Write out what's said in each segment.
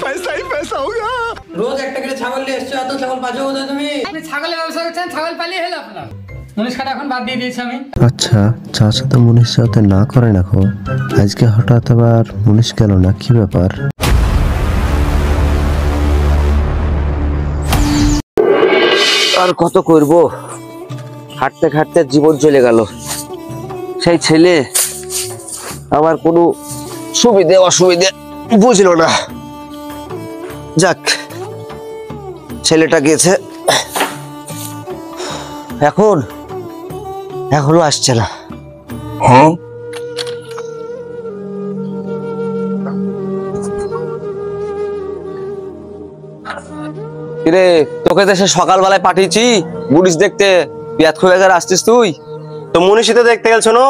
पैसा ही पैसा होगा। রোজ একটা করে ছাগল নিয়ে এসছো, এত ছাগল পাচ্ছো কোথায় তুমি? আপনি ছাগলের ব্যবসা করছেন, ছাগল পালিয়ে হলো আপনার। মুনিশ কাটা এখন বাদ দিয়ে দিয়েছি আমি। আচ্ছা, চাচা তো মুনিশ সাথে না করে রাখো, আজকে হঠাৎ আবার মুনিশ গেল না, কি ব্যাপার? আর কত করব, হাঁটতে হাঁটতে জীবন চলে গেল। সেই ছেলে আমার কোনো সুবিধে অসুবিধে বুঝলো না। যাক, ছেলেটা গেছে, এখনো আসছে না। রে, তোকে দেশে সকালবেলায় পাঠিয়েছি মুনিশ দেখতে, পেঁয়াজ খুলে গেলে আসছিস তুই? তো মুনিশিতে দেখতে গেল শোনো,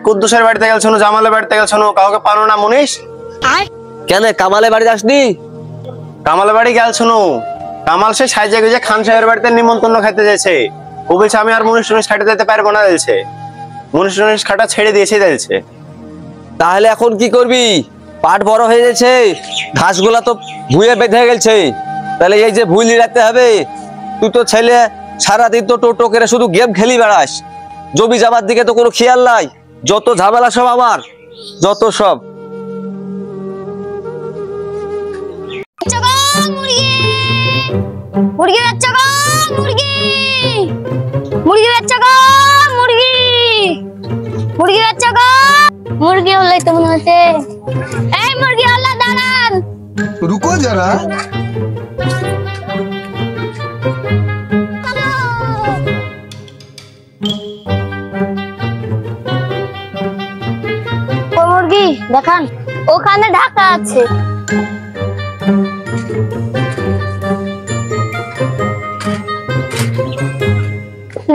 কুদ্দুসের বাড়িতে গেল শোনো, জামালের বাড়িতে গেল শোনো, কাউকে পানো না মুনিশ? কেন কামালে বাড়ি আসনি? কামালের বাড়ি গেল শোনো, কামাল সে সাইজে গুজে খান সাহেবের বাড়িতে নিমন্ত্রণ খাইতে যাচ্ছে। ও বলছে আমি আর মুনিশ টুনিশ খাইতে যেতে পারবো না, দিলছে মুনিশ টুনিশ খাটা ছেড়ে দিয়েছে দিলছে। তাহলে এখন কি করবি? পাট বড় হয়ে গেছে, ঘাসগুলা তো ভুঁয়ে বেঁধে গেছে, তাহলে এই যে ভুলি রাখতে হবে। তুই তো ছেলে সারাদিন তো টোটো করে শুধু গেম খেলি বেড়াস, জমি জামার দিকে তো কোনো খেয়াল নাই। যত ঝামেলা সব আমার, যত সব। মুরগি বাচ্চা গো, মুরগি মুরগি বাচ্চা গো, মুরগি মুরগি বাচ্চা গো। মুরগি হলে তো মনে হচ্ছে, এই মুরগি হলে দাঁড়ান, रुको जरा। ও মুরগি দেখান, ওখানে ঢাকা আছে।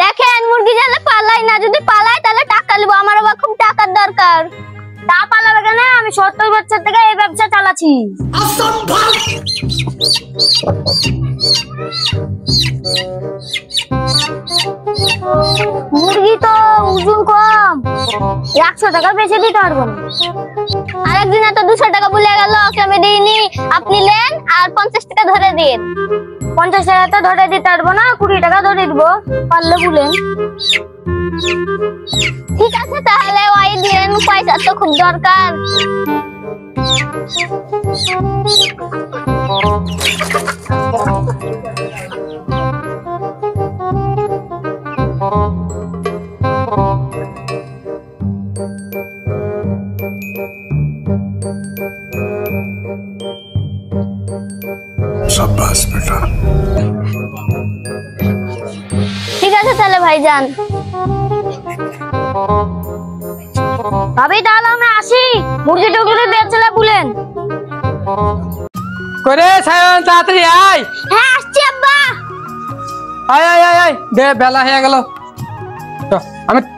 দেখেন মুরগি যাতে পালাই না, যদি পালাই তাহলে টাকা নিব, আমার আবার খুব টাকার দরকার। তা পালাবে কেন? আমি 70 বছর থেকে এই ব্যবসা চালাচ্ছি। মুরগি তো ওজন কম, 100 টাকা বেশি দিতে পারবো না। আরেকদিন তো 200 টাকা বলে গেল, ওকে আমি দিইনি, আপনি নেন আর 50 টাকা ধরে দিন। 50 টাকা তো ধরে দিতে পারবো না, 20 টাকা ধরে দিব, পারলে বলেন। ঠিক আছে তাহলে ওই দিন, পয়সা তো খুব দরকার। शाबाश बेटा। ঠিক আছে তাহলে ভাইজান। ভাবি তাহলে আমি আসি, মুরগি টুকরো বেচলে বলেন। করে সায়ন তাড়াতাড়ি আয়। হ্যাঁ আসছি আব্বা। আয় আয় আয় আয়, বেলা হয়ে গেল।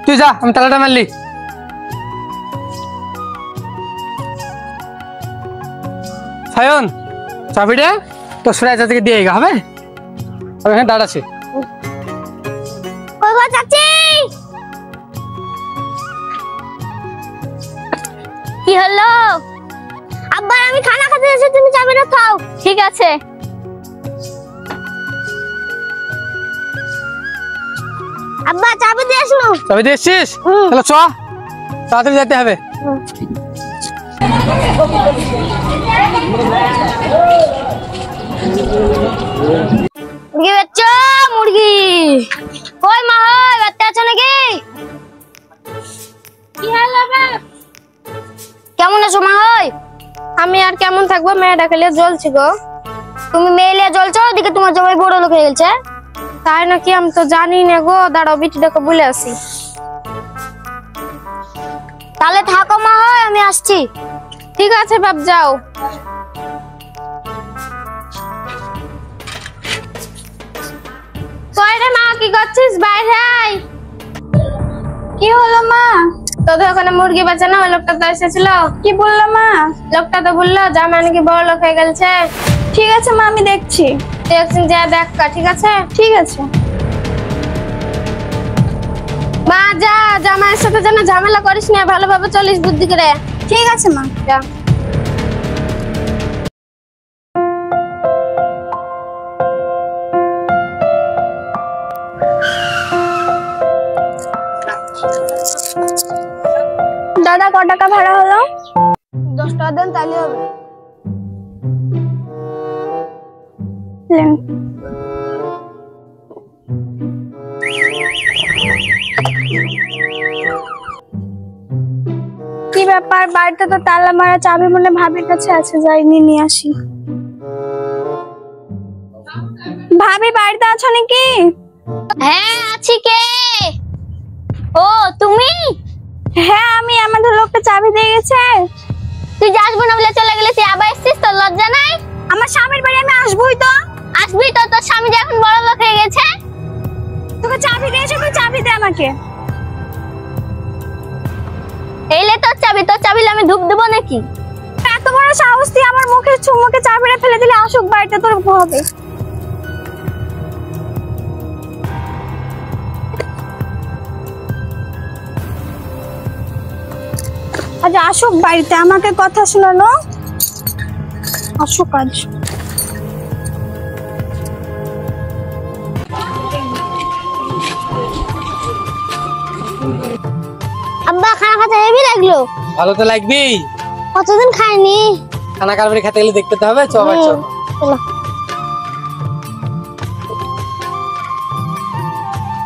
তুই যা, আমি তালাটা মারলি। সায়ন, চাবিটা তো সুরাই চাচিকে দিয়ে গা হবে, আমি এখানে দাঁড়াচ্ছি। কই গো চাচি? কি হলো? আব্বা আমি খানা খেতে এসেছি, তুমি চাবিটা খাও। ঠিক আছে। আব্বা চাবি দিয়ে আসো। চাবি দিয়ে এসছিস? তাহলে চ, তাড়াতাড়ি যেতে হবে। মুরগি বেচো, মুরগি কই মা? হয় বাচ্চা আছে নাকি? কি হলো বাপ? কেমন আছো মা? হয় আমি আর কেমন থাকবো, মেয়েটা খেলে জ্বলছি গো। তুমি মেয়ে জ্বলছো, ওদিকে তোমার জমাই বড় লোক হয়ে গেছে। তাই নাকি? আমি তো জানি না গো, দাঁড়াও বিটিটাকে বলে আসি। তাহলে থাকো মা, হয় আমি আসছি। ঠিক আছে বাপ, যাও। কয়রে মা, কি করছিস? বাইরে আয়। কি হলো মা? তোদের ওখানে মুরগি বেচে না, ওই লোকটা তো এসেছিল। কি বললো মা? লোকটা তো বললো জামাই নাকি বড় লোক হয়ে গেছে। ঠিক আছে মা, আমি দেখছি। তুই একদিন যা দেখ, ঠিক আছে? ঠিক আছে মা, যা, জামাইয়ের সাথে যেন ঝামেলা করিস না, ভালোভাবে চলিস বুদ্ধি করে। ঠিক আছে মা, যা। টাকা ভাড়া হলো? 10 টাকা দেন তাহলে হবে। লেন। কি ব্যাপার, বাড়িতে তো তালা মারা, চাবি মনে ভাবির কাছে আছে, যাই নিয়ে আসি। ভাবি বাড়িতে আছো নাকি? হ্যাঁ আছি। কে? ও তুমি? হ্যাঁ আমি। আমাদের লোকটা চাবি দিয়ে গেছে। তুই যে আসবো না বলে চলে গেলে, তুই আবার এসেছিস, তোর লজ্জা নাই? আমার স্বামীর বাড়ি আমি আসবোই তো। আসবি তো, তোর স্বামী যে এখন বড় লোক হয়ে গেছে। তোকে চাবি দিয়েছে, তুই চাবি দে আমাকে। এইলে তোর চাবি, তোর চাবি আমি ধূপ দেবো নাকি? এত বড় সাহস, তুই আমার মুখে চুমুকে চাবিটা ফেলে দিলে, আসুক বাড়িতে তোর হবে। আজ আসুক বাড়িতে, আমাকে কথা শোনানো। আসুক আজ। আব্বা খানা খেতে হেভি লাগলো। ভালো তো লাগবেই, কতদিন খাইনি। খানা কারবারি খেতে গেলে দেখতে তো হবে। চল ভাই চল। চলো।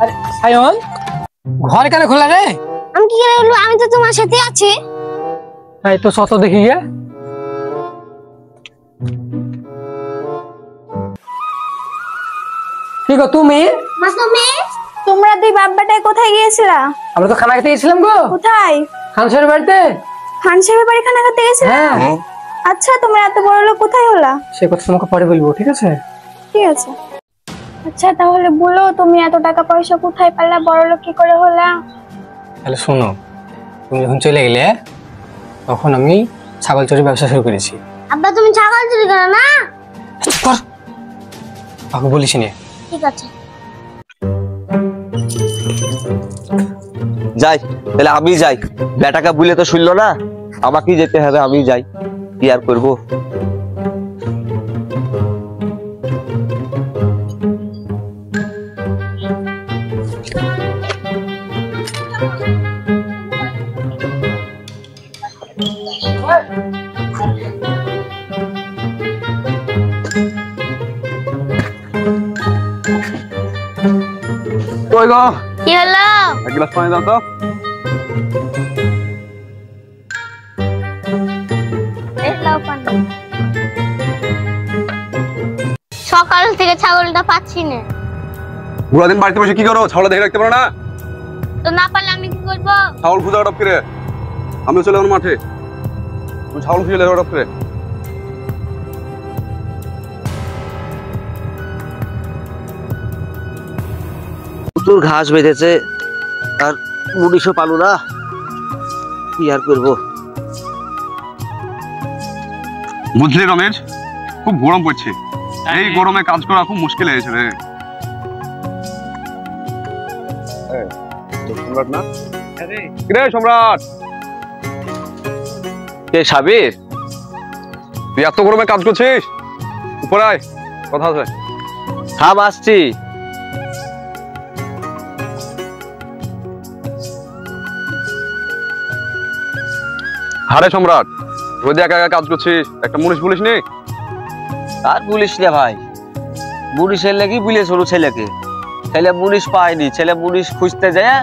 আরে সায়ন, ঘর কেন খোলা রে? আমি কি করে বলবো, আমি তো তোমার সাথে আছি। এই তো শত দেখি গিয়ে। কি গো তুমি? তোমরা দুই বাব্বাটাই কোথায় গিয়েছিলা? আমরা তো খানা খেতে গেছিলাম গো। কোথায়? খানসারের বাড়িতে। খান সাহেবের বাড়ি খানা খেতে গেছিলা? হ্যাঁ। আচ্ছা তোমরা এত বড় লোক কোথায় হলা? সে কথা তোমাকে পরে বলবো, ঠিক আছে? ঠিক আছে। আচ্ছা তাহলে বলো, তুমি এত টাকা পয়সা কোথায় পেলা, বড় লোক কি করে হলা? তাহলে শোনো, তুমি যখন চলে গেলে তখন আমি ছাগল চুরির ব্যবসা শুরু করেছি। আব্বা তুমি ছাগল চুরি করো না? কর, কাউকে বলিস নে। ঠিক আছে। যাই তাহলে আমি যাই, বেটাকে বুলে তো শুনলো না, আমাকেই যেতে হবে, আমি যাই, কি আর করবো। কই গো, কি হলো? এক গ্লাস পানি দাও তো। সকাল থেকে ছাগলটা পাচ্ছি না। পুরো দিন বাড়িতে বসে কি করো? ছাগল দেখে রাখতে পারো না? তো না পারলে আমি কি করবো? ছাগল খুঁজে হঠাৎ করে আমি চলে গেলাম মাঠে, তুমি ছাগল খুঁজে হঠাৎ করে। প্রচুর ঘাস বেঁধেছে আর মুনিশও পালু না, কি আর করবো। বুঝলি রমেশ, খুব গরম পড়ছে, এই গরমে কাজ করা খুব মুশকিল হয়েছে রে। সম্রাট না? কিরে সম্রাট? কে সাবির? তুই এত গরমে কাজ করছিস? উপরে আয়, কথা আছে। থাম, আসছি। আরে সম্রাট, রোদে একা একা কাজ করছিস, একটা মুনিশ বলিস নি? আর বলিস না ভাই, মুনিশের লেগে বুলে ছোট ছেলেকে, ছেলে মুনিশ পায়নি, ছেলে মুনিশ খুঁজতে যায়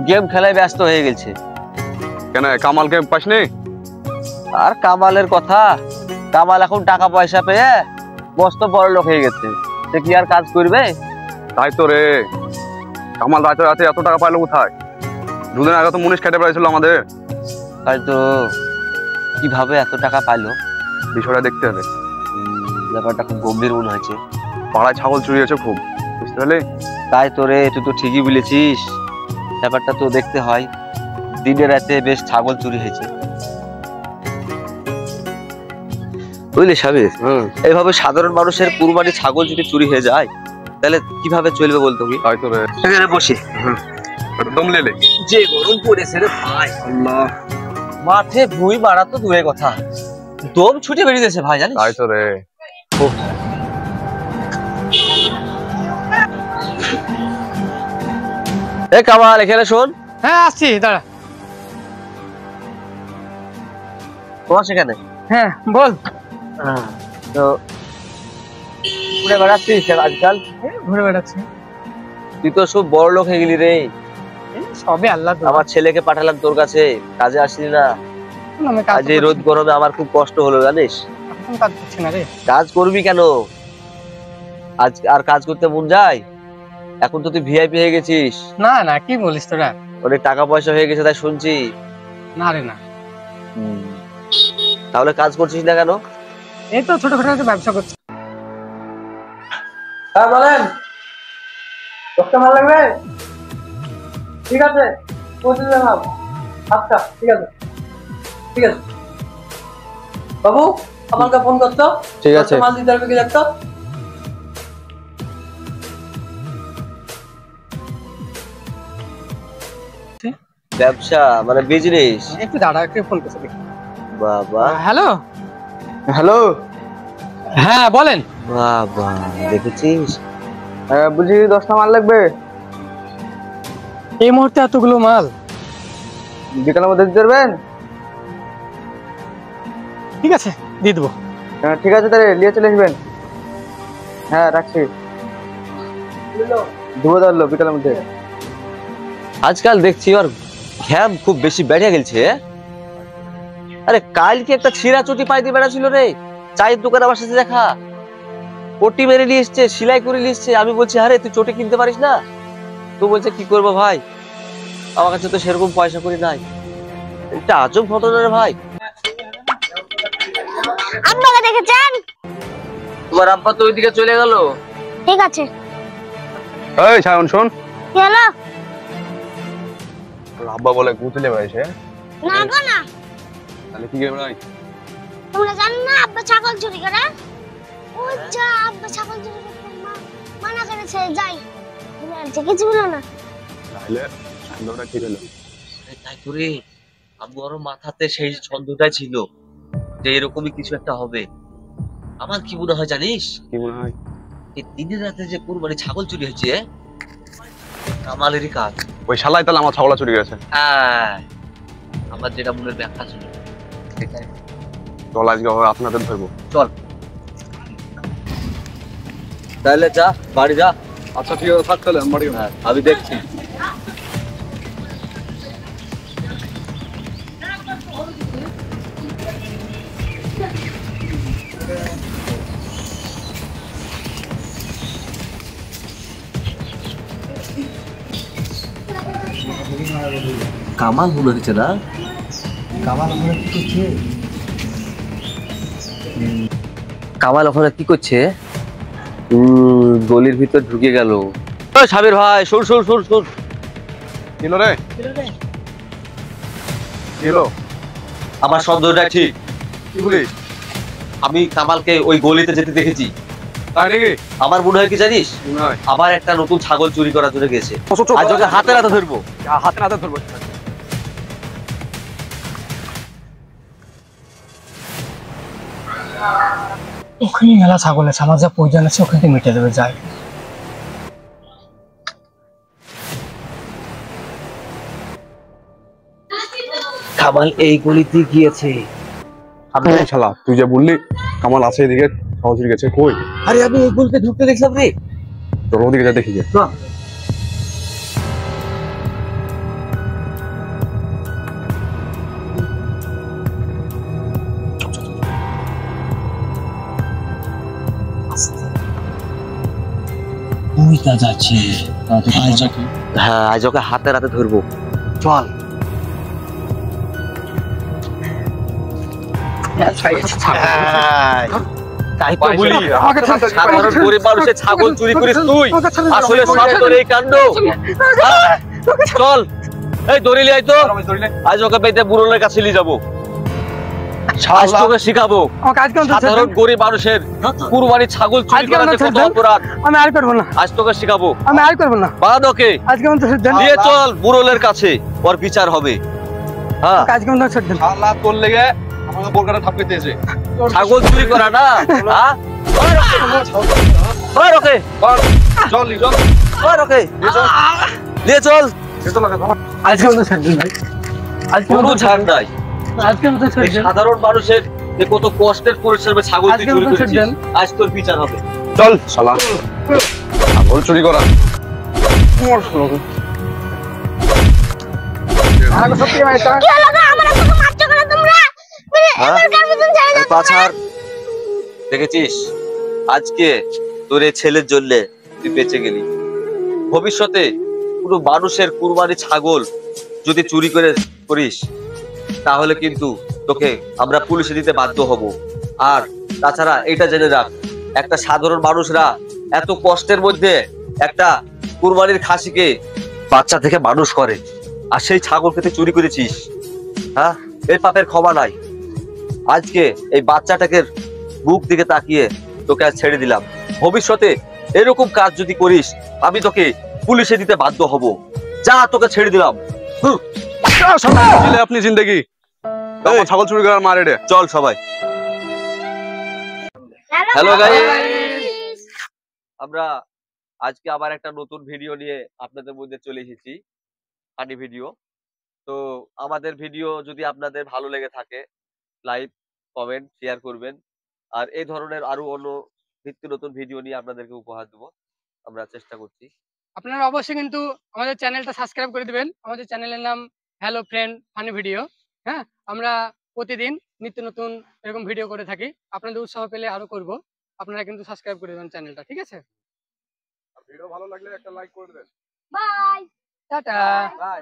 গেম খেলায় ব্যস্ত হয়ে গেছে। কেন কামালকে পাসনি? আর কামালের কথা, কামাল এখন টাকা পয়সা পেয়ে মস্ত বড় লোক হয়ে গেছে, সে কি আর কাজ করবে? তাই তো রে, কামাল রাতে রাতে এত টাকা পাইলো কোথায়? দুদিন আগে তো মুনিশ খেটে বেড়াইছিল আমাদের। হয়তো কিভাবে এত টাকা পাইলো, বিষয়টা দেখতে হবে। ব্যাপারটা খুব গম্ভীর মনে হয়েছে। পাড়ায় ছাগল চুরি হয়েছে খুব, বুঝতে পারলি? তাই তো রে, তুই তো ঠিকই বলেছিস, ব্যাপারটা তো দেখতে হয়। দিনে রাতে বেশ ছাগল চুরি হয়েছে, বুঝলি সাবির? এইভাবে সাধারণ মানুষের কুরবানি ছাগল যদি চুরি হয়ে যায় তাহলে কিভাবে চলবে বলতো? কি তাই তো রে, এখানে বসে দম লেলে যে গরম পড়েছে রে ভাই, আল্লাহ, মাঠে ভুঁই মারা তো দূরের কথা, দম ছুটে বেরিয়ে গেছে ভাই, জানিস? তাই তো রে। এ কামাল, এখানে শোন। হ্যাঁ আসছি, দাঁড়া। তোমার সেখানে? হ্যাঁ বল। তো ঘুরে বেড়াচ্ছিস আজকাল? ঘুরে বেড়াচ্ছি। তুই তো সব বড় লোক হয়ে গেলি রে। সবে আল্লাহ আমার ছেলেকে পাঠালাম তোর কাছে, কাজে আসলি না। আজ এই রোদ গরমে আমার খুব কষ্ট হলো জানিস। কাজ করছি না রে। কাজ করবি কেন? আজ আর কাজ করতে মন যায়? এখন তো তুই ভিআইপি হয়ে গেছিস। না না, কি বলিস তোরা? অনেক টাকা পয়সা হয়ে গেছে তাই শুনছি। না রে না। তাহলে কাজ করছিস না কেন? এই তো ছোটখাটো একটা ব্যবসা করছি। হ্যাঁ বলেন, দশটা মাল লাগবে? ঠিক আছে, পৌঁছে দেবেন। আচ্ছা ঠিক আছে, ঠিক আছে বাবু, আমাকে ফোন করতো। ঠিক আছে। মাল দিতে হবে কি দেখতো? ব্যবসা মানে বিজনেস? একটু দাঁড়া, একটু ফোন করছি। বাবা। হ্যালো হ্যালো, হ্যাঁ বলেন। বাবা দেখেছিস? বলছি 10টা মাল লাগবে, এই মুহূর্তে এতগুলো মাল? বিকালের মধ্যে দিতে পারবেন? ঠিক আছে, দিয়ে দেবো। ঠিক আছে, তাহলে নিয়ে চলে আসবেন। হ্যাঁ রাখছি, দেবো তাহলে বিকালের মধ্যে। আজকাল দেখছি ওর ঘ্যাম খুব বেশি বেড়ে গেছে। আরে কালকে একটা ছিঁড়া চটি পাই দিয়ে বেড়াছিল রে, চায়ের দোকানে আমার সাথে দেখা। পটি মেরে নিয়ে এসছে, সেলাই করে নিয়ে এসছে। আমি বলছি আরে তুই চটি কিনতে পারিস না? তো বলছে কি করবো ভাই, আমার কাছে তো সেরকম পয়সা করি নাই। এটা আজব ঘটনা রে ভাই। আব্বাকে দেখেছেন? তোমার আব্বা তো ওইদিকে চলে গেল। ঠিক আছে। এই সায়ন শোন, কি হলো? আব্বা বলে গুতলে বেড়াইছে। না গো না, তাহলে কি করে বেড়াই? তোমরা জানো না আব্বা ছাগল চুরি করে? ওই যা আব্বা ছাগল চুরি করতে মানা করেছে, যাই বলছে কিছু বলো না। তাহলে সন্দেহটা ঠিক হলো। তাই তো রে, আমার মাথাতে সেই ছন্দটাই ছিল যে এরকমই কিছু একটা হবে। আমার কি মনে হয় জানিস? কি মনে হয়? এই দিনের রাতে যে কুরবানি ছাগল চুরি হয়েছে, কামালেরই কাজ। ওই শালাই তাহলে আমার ছাগলা চুরি গেছে। হ্যাঁ, আমার যেটা মনের ব্যাখ্যা ছিল সেটাই। চল আজকে আপনাদের ধরবো। চল তাহলে, যা বাড়ি যা। আচ্ছা ঠিক আছে, থাক তাহলে বাড়ি। হ্যাঁ, আমি দেখছি। কামাল মনে হচ্ছে না? কামাল ওখানে কি করছে? কামাল ওখানে কি করছে? গলির ভিতর ঢুকে গেল। সাবির ভাই শুন শুন শুন শুন। কিলো রে, কিলো? আমার সন্দেহটা ঠিক। কি বলিস? আমি কামালকে ওই গলিতে যেতে দেখেছি। তাই নাকি? আমার মনে হয় কি জানিস, মনে হয় আবার একটা নতুন ছাগল চুরি করার জন্য গেছে। আজ ওকে হাতে নাতে ধরবো। হাতে নাতে ধরবো। ওখানে মেলা ছাগল আছে, আমার যা প্রয়োজন আছে ওখানে মিটে দেবে, যাই। কামাল এই গলিতে গিয়েছে। শালা তুই যে বললি কামাল আছে এদিকে, ছাগল চুরি গেছে, কই? আরে আমি এই গলিতে ঢুকতে দেখলাম রে। তোর ওদিকে যা দেখি। হ্যাঁ, আজ ওকে হাতে নাতে ধরবো। চল। তাই তো বলি, সাধারণ গরিব মানুষের ছাগল চুরি করিস তুই, আসলে সব তোর এই কাণ্ড। চল, এই দড়িলে আয় তো, আজ ওকে পেতে বুড়োলের কাছে নিয়ে যাবো। আজ তোকে শিখাবো সাধারণ গরিব মানুষের কুরবানি ছাগল চুরি করা যে কত অপরাধ। আমি আর করবো না, আজ তোকে শিখাবো। আমি আর করবো না। বাদ ওকে, আজকে নিয়ে চল বুড়োলের কাছে, ওর বিচার হবে। হ্যাঁ, শালা তোর লেগে আমাকে বোরকাটা ঠাপকে দিয়েছে। ছাগল চুরি করা না? হ্যাঁ, ওকে চল চল ওকে নিয়ে চল। আজকে ছাড় দিন ভাই, আজকে কোনো ছাড় নাই। আজকে মতো ছেড়ে এই দেন। সাধারণ মানুষের যে কত কষ্টের পরিশ্রমে ছাগল তুই আজকে চুরি মতো ছেড়ে করেছিস, দেন। আজ তোর বিচার হবে। চল শালা ছাগল চুরি করা কি হলো গো? আমার আমাকে মারছো কেন তোমরা? হ্যাঁ? এবারকার মতন ছেড়ে দাও এই পাছার দেখেছিস, আজকে তোর এই ছেলের জন্য তুই বেঁচে গেলি। ভবিষ্যতে কোনো মানুষের কুরবানি ছাগল যদি চুরি করিস, তাহলে কিন্তু তোকে আমরা পুলিশে দিতে বাধ্য হব। আর তাছাড়া এটা জেনে রাখ, একটা সাধারণ মানুষরা এত কষ্টের মধ্যে একটা কুরবানির খাসিকে বাচ্চা থেকে মানুষ করে, আর সেই ছাগলকে তুই চুরি করেছিস। হ্যাঁ, এর পাপের ক্ষমা নাই। আজকে এই বাচ্চাটাকে বুক দিকে তাকিয়ে তোকে আজ ছেড়ে দিলাম। ভবিষ্যতে এরকম কাজ যদি করিস, আমি তোকে পুলিশে দিতে বাধ্য হব। যা, তোকে ছেড়ে দিলাম। আপনি জিন্দগি ছাগল চুরি করার মারে রে চল সবাই। হ্যালো গাইস, আমরা আজকে আবার একটা নতুন ভিডিও নিয়ে আপনাদের মধ্যে চলে এসেছি, ফানি ভিডিও। তো আমাদের ভিডিও যদি আপনাদের ভালো লেগে থাকে, লাইক, কমেন্ট, শেয়ার করবেন। আর এই ধরনের আরো অন্য নিত্য নতুন ভিডিও নিয়ে আপনাদেরকে উপহার দেবো, আমরা চেষ্টা করছি। আপনারা অবশ্যই কিন্তু আমাদের চ্যানেলটা সাবস্ক্রাইব করে দিবেন। আমাদের চ্যানেলের নাম হ্যালো ফ্রেন্ড ফানি ভিডিও। হ্যাঁ, আমরা প্রতিদিন নিত্য নতুন এরকম ভিডিও করে থাকি। আপনাদের উৎসাহ পেলে আরো করব। আপনারা কিন্তু সাবস্ক্রাইব করে দেবেন চ্যানেলটা, ঠিক আছে? ভিডিও ভালো লাগলে একটা লাইক করে দেন। বাই। টাটা। বাই।